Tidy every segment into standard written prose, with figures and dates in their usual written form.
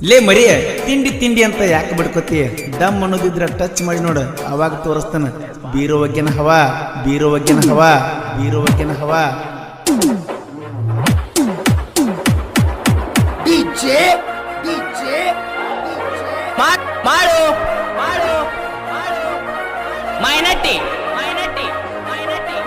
ಲೇ ಮರಿಯ ತಿಂಡಿ ತಿಂಡಿ ಅಂತ ಯಾಕೆ ಬಿಡ್ಕೋತಿ ದಮ್ ಅನ್ನೋದಿದ್ರ ಟಚ್ ಮಾಡಿ ನೋಡ ಅವಾಗ ತೋರಿಸ್ತಾನ ಬೀರೋ ಒಗ್ಗಿನ ಹವಾ ಬೀರೋ ಒಗ್ಗಿನ ಹವಾ ಬೀರೋ ಒಗ್ಗಿನ ಹವಾ ಡಿಜೆ ಡಿಜೆ ಮಾಡು ಮಾಡು ಮೈನಟ್ಟಿ ಮೈನಟ್ಟಿ ಮೈನಟ್ಟಿ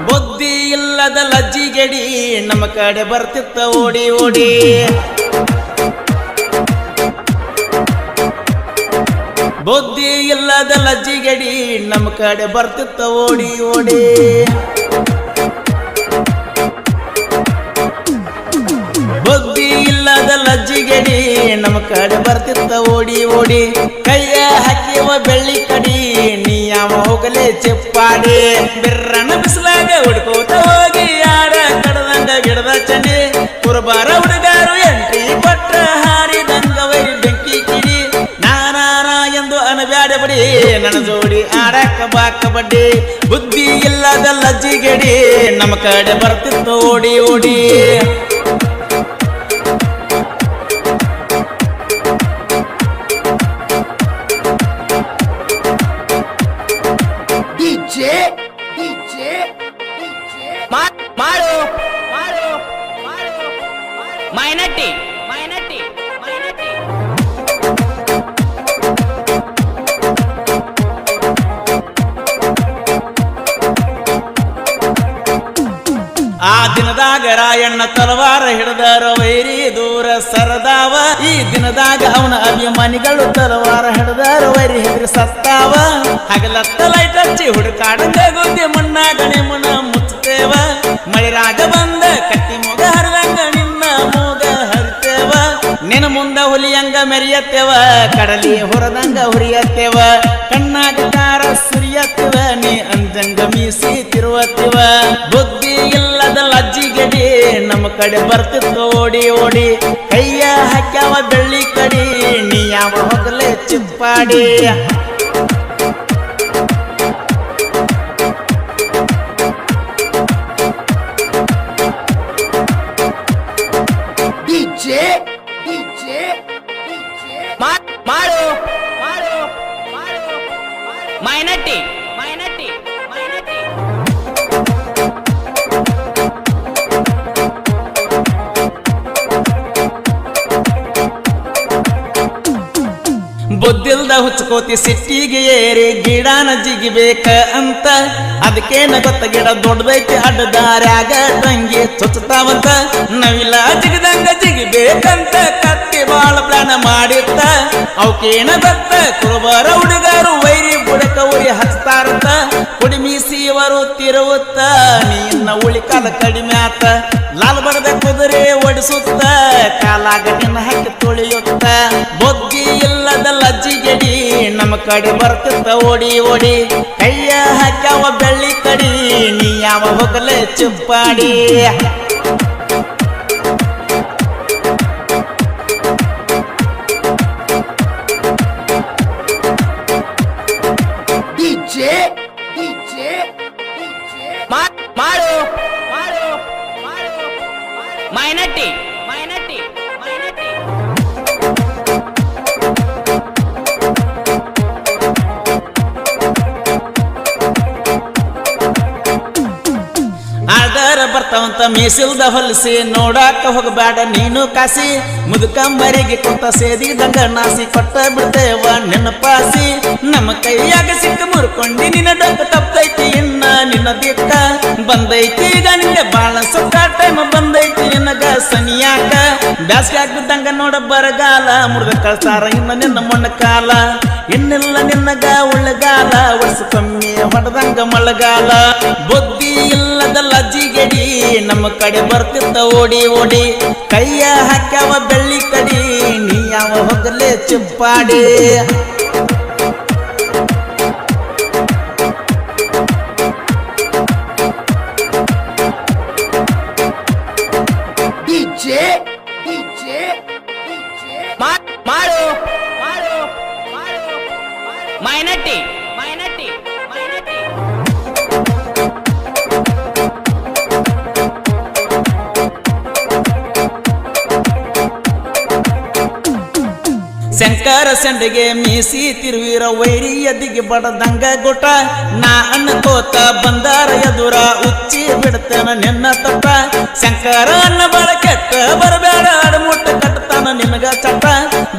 ಬುದ್ಧಿ ಇಲ್ಲದ ಲಜ್ಜಿಗೆಡಿ ನಮ್ಮ ಕಡೆ ಬರ್ತಿತ್ತ ಓಡಿ ಓಡಿ ಬುದ್ಧಿ ಇಲ್ಲದ ಲಜ್ಜಿಗೆಡಿ ನಮ್ಮ ಕಡೆ ಬರ್ತಿತ್ತ ಓಡಿ ಓಡಿ ಬುದ್ಧಿ ಇಲ್ಲದ ಲಜ್ಜಿಗೆಡಿ ನಮ್ಮ ಕಡೆ ಬರ್ತಿತ್ತ ಓಡಿ ಓಡಿ ಕೈಯ ಹಾಕಿವ ಬೆಳ್ಳಿ ಕಡಿ ನೀ ಯಾವ ಹೋಗಲೇ ಚಿಪ್ಪಾಡಿ ಬಿರ್ರನ ಬಿಸಿಲಾಗ ಹುಡ್ಕೋತ ಹೋಗಿ ಆಡ ಕಡದಂಗ ಗಿಡದ ಚಂಡಿ ಕುರುಬಾರ ಹುಡುಗಾರು ಎಂಟ್ರಿ ಕೊಟ್ಟ ಹಾರಿದಂಗ ವೈರಿ ಬೆಂಕಿ ಕಿಡಿ ನಾನಾನ ಎಂದು ಅನಬ್ಯಾಡ ಬಡಿ ನನ್ನ ಜೋಡಿ ಆಡಕ ಬಾಕ ಬಡ್ಡಿ ಬುದ್ಧಿ ಇಲ್ಲದ ಲಜ್ಜಿಗೆಡಿ ನಮ್ಮ ಕಡೆ ಬರ್ತಿತ್ತ ಓಡಿ ಓಡಿ ಡಿಜೆ ಡಿಜೆ ಮಾಡು ಮಾಡು ಮೈನಟ್ಟಿ ಮೈನಟ್ಟಿ ಮೈನಟ್ಟಿ ಆ ದಿನದಾಗ ರಾಯಣ್ಣ ತಲವಾರ ಹಿಡಿದಾರ ವೈರಿ ದೂರ ಸರದಾವ ಈ ದಿನದಾಗ ಅವನ ಅಭಿಮಾನಿಗಳು ತಲವಾರ ಹಿಡಿದಾರ ವೈರಿ ಹೆದರಿ ಸತ್ತಾವ ಹಗಲತ್ತ ಲೈಟ್ ಹಚ್ಚಿ ಹುಡುಕಾಡಂಗ ಗುದ್ದಿ ಮಣ್ಣಾಗಣಿ ಮುನ ಮುಚ್ಚತೇವ ಮಳಿರಾಗ ಬಂದ ಕಟ್ಟಿ ಮೊಗ ಹರಿದಂಗ ನಿನ್ನ ಮೂಗ ಹರಿತೇವ ನಿನ್ನ ಮುಂದ ಹುಲಿಯಂಗ ಮೆರಿಯತ್ತೇವ ಕಡಲಿ ಹೊರದಂಗ ಹುರಿಯತ್ತೇವ ಕಣ್ಣಾಗ ಕಾರ ಸುರಿಯತ್ತೇವ ನೀ ಅಂದಂಗ ಮೀಸಿ ತಿರುವತ್ತೇವ ಬುದ್ಧಿ ಇಲ್ಲದ ಲಜ್ಜಿಗೆಡಿ ನಮ್ಮ ಕಡೆ ಬರ್ತಿತ್ತು ಓಡಿ ಓಡಿ ಕೈಯ ಹಾಕ್ಯಾವ ಬೆಳ್ಳಿ ಕಡಿ ನೀ ಯಾವ ಹೋಗಲೇ ಚಿಪ್ಪಾಡಿ ಡಿಜೆ ಡಿಜೆ ಮಾಡು ಮಾಡು ಮೈನಟ್ಟಿ ಮೈನಟ್ಟಿ ಮೈನಟ್ಟಿ ಬುದ್ಧಿಲ್ದ ಹುಚ್ಕೋತಿ ಸಿಟ್ಟಿಗೆ ಏರಿ ಗಿಡನ ಜಿಗಿಬೇಕ ಅಂತ ಅದಕ್ಕೇನ ಗೊತ್ತ ಗಿಡ ದೊಡ್ಡದೈತಿ ಅಡ್ಡದಾರ್ಯಾಗ ತಂಗಿ ಚುಚ್ಚತಾವಂತ ನವಿಲ ಜಿಗದಂಗ ಜಿಗಿಬೇಕಂತ ಕತ್ತಿ ಬಾಳ ಪ್ಲಾನ ಮಾಡಿತ್ತ ಅವಕೇನ ಗೊತ್ತ ಕುರುಬರ ಹುಡುಗರು ವೈರಿ ಬುಡಕ ಉರಿ ಹಚ್ತಾರಂತ ಕುಡಿಮೀಸಿವರು ತಿರುವುತ್ತ ನಿನ್ನ ಉಳಿಕಾಲ ಕಡಿಮೆ ಆತ ಲಾಲ್ ಬಡದ ಕುದುರೆ ಓಡಿಸುತ್ತ ಕಾಲಾಗ ನಿನ್ನ ಹಾಕಿ ತುಳಿಯುತ್ತ ಬುದ್ಧಿ ಇಲ್ಲದ ಲಜ್ಜಿಗೆಡಿ ನಮ್ಮ ಕಡೆ ಬರ್ತಿತ್ತ ಓಡಿ ಓಡಿ ಕೈಯ ಹಾಕ್ಯಾವ ಬೆಳ್ಳಿ ಕಡಿ ನೀ ಯಾವ ಹೋಗಲೇ ಚಿಪ್ಪಾಡಿ ಡಿಜೆ ಡಿಜೆ ಮಾಡು ಮೈನಟ್ಟಿ ಮೈನಟ್ಟಿ ಮೈನಟ್ಟಿ ಆದರ ಬರ್ತಾವಂತ ಮೀಸಿಲ್ದ ಹೊಲಸಿ ನೋಡಾಕ ಹೋಗಬೇಡ ನೀನು ಕಾಸಿ ಮುದುಕಂಬರಿಗೆ ಕುಂತ ಸೇದಿದಂಗ ನಾಸಿ ಕೊಟ್ಟ ಬಿಡ್ತೇವ ನಿನ್ನ ಪಾಸಿ ನಮ್ಮ ಕೈಯಾಗ ಸಿಕ್ಕ ಮುರ್ಕೊಂಡಿ ನಿನ್ನ ಡೊಂಕ ತಪ್ಪೈತಿ ಇನ್ನ ನಿನ್ನ ದಿಕ್ಕ ಬಂದೈತಿ ಈಗ ನಿನ್ನೆ ಬಾಳ ಸುತ್ತ ಟೈಮ್ ಬಂದೈತಿ ನಿನಗ ಸನಿಯಾಕ ಬ್ಯಾಸ್ಗೆ ಆಗ್ಬಿದ್ದಂಗ ನೋಡ ಬರಗಾಲ ಮುರ್ಗ ಕಳ್ಸಾರ ಇನ್ನ ನಿನ್ನ ಮೊಣ್ಣ ಕಾಲ ಇನ್ನಿಲ್ಲ ನಿನ್ನಗ ಉಳ್ಳಗಾಲ ವರ್ಷ ಕಮ್ಮಿ ಹೊಡೆದಂಗ ಮಳೆಗಾಲ ಬುದ್ಧಿ ಇಲ್ಲದ ಲಜ್ಜಿಗೆಡಿ ನಮ್ಮ ಕಡೆ ಬರ್ತಿತ್ತ ಓಡಿ ಓಡಿ ಕೈಯ ಹಾಕ್ಯಾವ ಬೆಳ್ಳಿ ಕಡಿ ನೀ ಯಾವ ಹೋಗಲೇ ಚಿಪ್ಪಾಡಿ ಡಿಜೆ ಡಿಜೆ ಮಾಡು ಮೈನಟ್ಟಿ ಮೈನಟ್ಟಿ ಮೈನಟ್ಟಿ ಶಂಕರ ಸಂಡಿಗೆ ಮೀಸಿ ತಿರುವಿರ ವೈರಿಯದಿಗೆ ಬಡದಂಗ ಗುಟ ನಾ ಅನ್ನಕೋತ ಬಂದಾರ ಎದುರ ಉಚ್ಚಿ ಬಿಡ್ತೇನ ನಿನ್ನ ತಟ್ಟ ಶಂಕರ ಅನ್ನ ಬಳ ಕೆಟ್ಟ ಬರಬೇಡ ಅಡಮುಟ್ಟ ಕಟ್ತಾನ ನಿನಗ ಚಟ್ಟ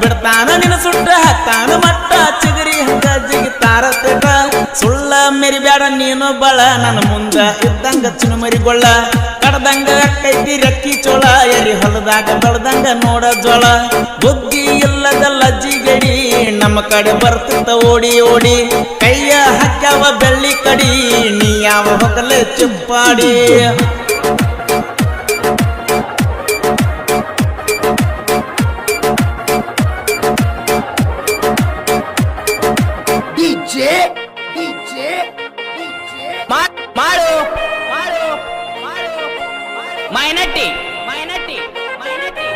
ಬಿಡ್ತಾನ ನಿನ್ನ ಸುಟ್ಟ ಹಾಕ್ತಾನ ಮಟ್ಟ ಚಿಗರಿ ಹಂಗ ಜಿಗಿತಾರ ತೇಟ ಸುಳ್ಳ ಮೆರಿಬೇಡ ನೀನು ಬಳ ನನ್ನ ಮುಂದ ಇದ್ದಂಗ ಚಿನುಮರಿಗೊಳ್ಳ ಕಡ್ದಂಗ ಕೈತಿ ರೆಕ್ಕಿ ಚೋಳ ಎರಿ ಹೊಲದಾಗ ಬೆಳ್ದಂಗ ನೋಡ ಜೋಳ ಬುದ್ಧಿ ಇಲ್ಲದ ಲಜ್ಜಿಗಡಿ ನಮ್ಮ ಕಡೆ ಬರ್ತಿತ್ತ ಓಡಿ ಓಡಿ ಕೈಯ ಹಾಕ್ಯಾವ ಬೆಳ್ಳಿ ಕಡಿ ನೀ ಯಾವ ಹೊಗಲೆ ಚುಪ್ಪಾಡಿ ಮಾಡು ಮಾಡು ಮಾಡು ಮೈನಟ್ಟಿ ಮೈನಟ್ಟಿ ಮೈನಟ್ಟಿ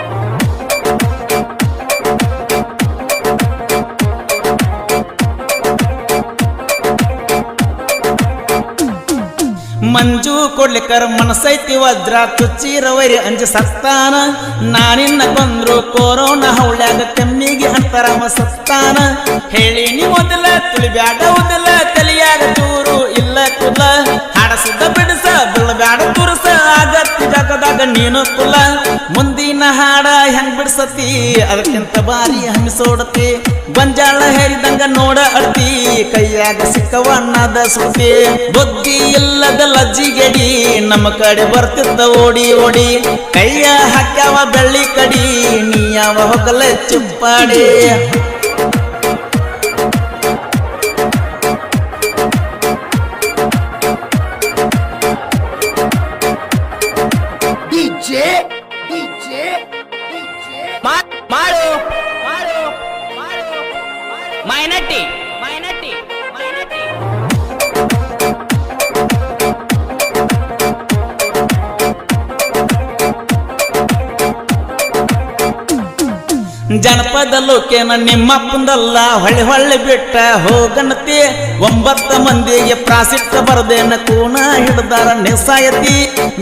ಮಂಜು ಕೊಡ್ಲಿಕ್ಕರ ಮನಸೈತಿ ವಜ್ರ ತುಚ್ಚಿರ ವೈರಿ ಅಂಜ ಸತ್ತಾನ ನಾನಿನ್ನ ಕೊಂದ್ರು ಕೊರೋನಾ ಹೌಳ್ಯಾಗ ಕೆಮ್ಮಿಗೆ ಅಂತರಾಮ ಸತ್ತಾನ ಹೇಳಿ ನೀ ಮೊದಲ ತುಳಿಬ್ಯಾಡ ಉದಲ ತಲಿಯಾಗ ಚೂರು ಇಲ್ಲ ಕುಲ ಹಾಡಸಿದ್ದ ಬಿಡಿಸ ಬೀಳಬ್ಯಾಡ ತುರಸ ಆಗತ್ತಿ ಜಗದಾಗ ನೀನು ಕುಲ ಮುಂದಿನ ಹಾಡ ಹೆಂಗ್ ಬಿಡ್ಸತಿ ಅದಕ್ಕಿಂತ ಬಾರಿ ಹಂಗಿಸೋಡತಿ ಗೊಂಜಾಳ ಹೇರಿದಂಗ ನೋಡ ಅಡ್ತಿ ಕೈಯಾಗ ಸಿಕ್ಕವಣ್ಣದ ಸುದ್ದಿ ಬುದ್ಧಿ ಇಲ್ಲದ ಲಜ್ಜಿಗೆಡಿ ನಮ್ಮ ಕಡೆ ಬರ್ತಿತ್ತ ಓಡಿ ಓಡಿ ಕೈಯ ಹಾಕ್ಯಾವ ಬೆಳ್ಳಿ ಕಡಿ ನೀ ಯಾವ ಹೊಗಲೆ ಚುಪ್ಪಾಡಿ ಮಾಡು ಮಾಡು ಮಾಡು ಮೈನಟ್ಟಿ ಮೈನಟ್ಟಿ ಮೈನಟ್ಟಿ ಜನಪದ ಲೋಕೇನ ನಿಮ್ಮಪ್ಪಂದಲ್ಲ ಹೊಳ್ಳಿ ಹೊಳ್ಳಿ ಬಿಟ್ಟ ಹೋಗನತಿ 9 ಮಂದಿಗೆ ಪ್ರಾಸಿಟ್ಟ ಬರ್ದೇನ ಕೂನ ಹಿಡ್ದಾರ ನಿಸಾಯತಿ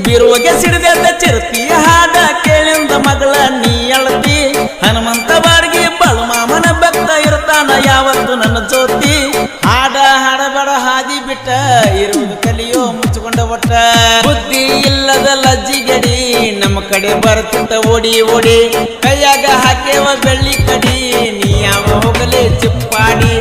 ಬಿರುವಗೆ ಸಿಡಿದ ಚಿರತಿ ಹಾಡ ಕೇಳಿಂದ ಮಗಳ ನೀ ಅಳತಿ ಹನುಮಂತ ಬಾಡ್ಗಿ ಬಾಳು ಮಾಮನ ಭಕ್ತ ಇರ್ತಾನ ಯಾವತ್ತು ನನ್ನ ಜ್ಯೋತಿ ಹಾಡ ಹಾಡಬೇಡ ಹಾದಿ ಬಿಟ್ಟ ಇರುವುದು ಕಲಿಯೋ ಮುಚ್ಚಿಕೊಂಡ ಒಟ್ಟ ಬುದ್ಧಿ ಇಲ್ಲದ ಲಜ್ಜಿಗಡಿ ನಮ್ಮ ಕಡೆ ಬರ್ತಿತ್ತ ಓಡಿ ಓಡಿ ಕೈಯಾಗ ಹಾಕೇವ ಬೆಳ್ಳಿ ಕಡಿ ನೀ ಯಾವ ಹೋಗಲಿ ಚಿಪ್ಪಾಡಿ